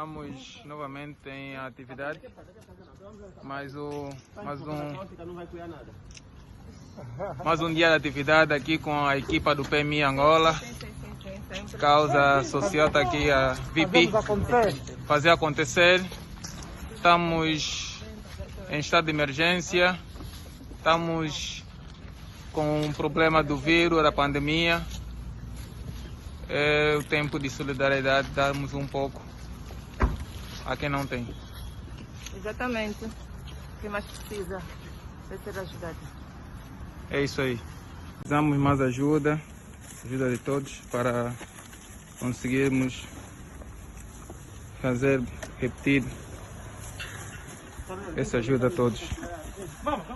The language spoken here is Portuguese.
Estamos novamente em atividade, mais um dia de atividade aqui com a equipa do PMI Angola. Causa social está aqui a VP, fazer acontecer. Estamos em estado de emergência, estamos com um problema do vírus, da pandemia. É o tempo de solidariedade, damos um pouco a quem não tem. Exatamente. Quem mais precisa vai ser ajudado. É isso aí. Precisamos mais ajuda de todos para conseguirmos repetir essa ajuda a todos. Vamos.